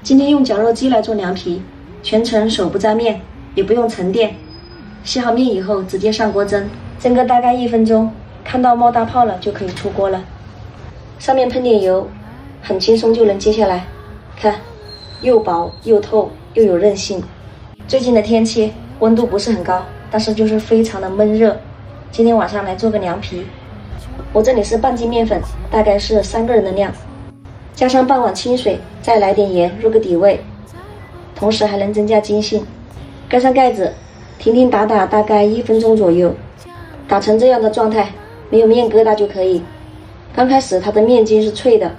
今天用绞肉机来做凉皮，全程手不沾面，也不用沉淀。洗好面以后直接上锅蒸，蒸个大概1分钟，看到冒大泡了就可以出锅了。上面喷点油，很轻松就能揭下来。看，又薄又透又有韧性。最近的天气温度不是很高，但是就是非常的闷热。今天晚上来做个凉皮，我这里是半斤面粉，大概是3个人的量，加上半碗清水，再来点盐入个底味，同时还能增加筋性。盖上盖子，停停打打，大概1分钟左右，打成这样的状态，没有面疙瘩就可以。刚开始它的面筋是脆的，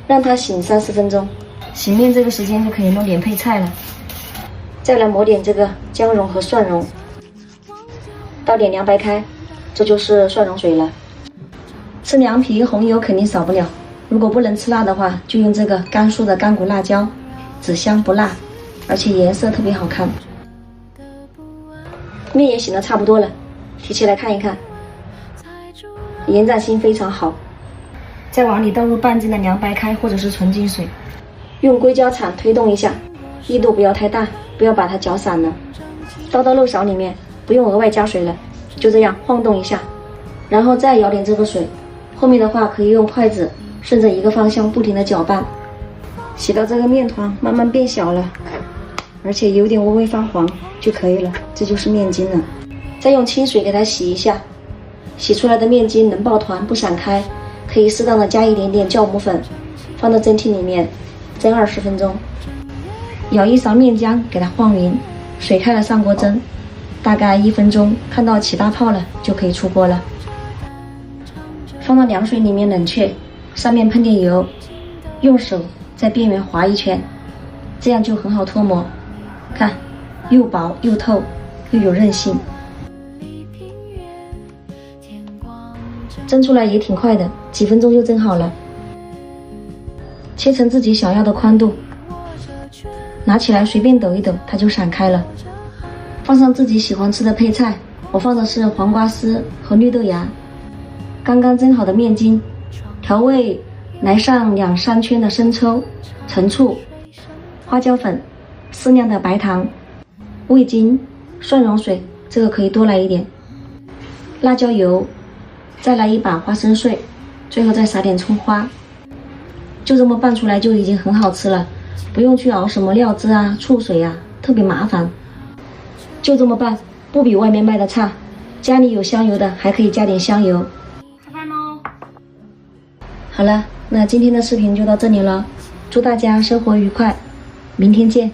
让它醒30分钟。醒面这个时间就可以弄点配菜了。再来抹点这个姜蓉和蒜蓉，倒点凉白开，这就是蒜蓉水了。吃凉皮红油肯定少不了，如果不能吃辣的话，就用这个甘肃的干骨辣椒，只香不辣，而且颜色特别好看。面也醒得差不多了，提起来看一看，延展性非常好。再往里倒入半斤的凉白开或者是纯净水，用硅胶铲推动一下，力度不要太大，不要把它搅散了。倒到漏勺里面，不用额外加水了，就这样晃动一下，然后再舀点这个水。后面的话可以用筷子顺着一个方向不停的搅拌，洗到这个面团慢慢变小了，而且有点微微发黄就可以了，这就是面筋了。再用清水给它洗一下，洗出来的面筋能抱团不散开，可以适当的加一点点酵母粉，放到蒸屉里面蒸20分钟。舀一勺面浆给它晃匀，水开了上锅蒸，大概1分钟，看到起大泡了就可以出锅了。放到凉水里面冷却，上面喷点油，用手在边缘划一圈，这样就很好脱模。看，又薄又透又有韧性，蒸出来也挺快的，几分钟就蒸好了。切成自己想要的宽度，拿起来随便抖一抖，它就散开了。放上自己喜欢吃的配菜，我放的是黄瓜丝和绿豆芽。刚刚蒸好的面筋，调味来上2-3圈的生抽、陈醋、花椒粉、适量的白糖、味精、蒜蓉水，这个可以多来一点，辣椒油，再来1把花生碎，最后再撒点葱花。就这么拌出来就已经很好吃了，不用去熬什么料汁啊、醋水啊，特别麻烦。就这么拌，不比外面卖的差。家里有香油的还可以加点香油。吃饭喽！好了，那今天的视频就到这里了，祝大家生活愉快，明天见。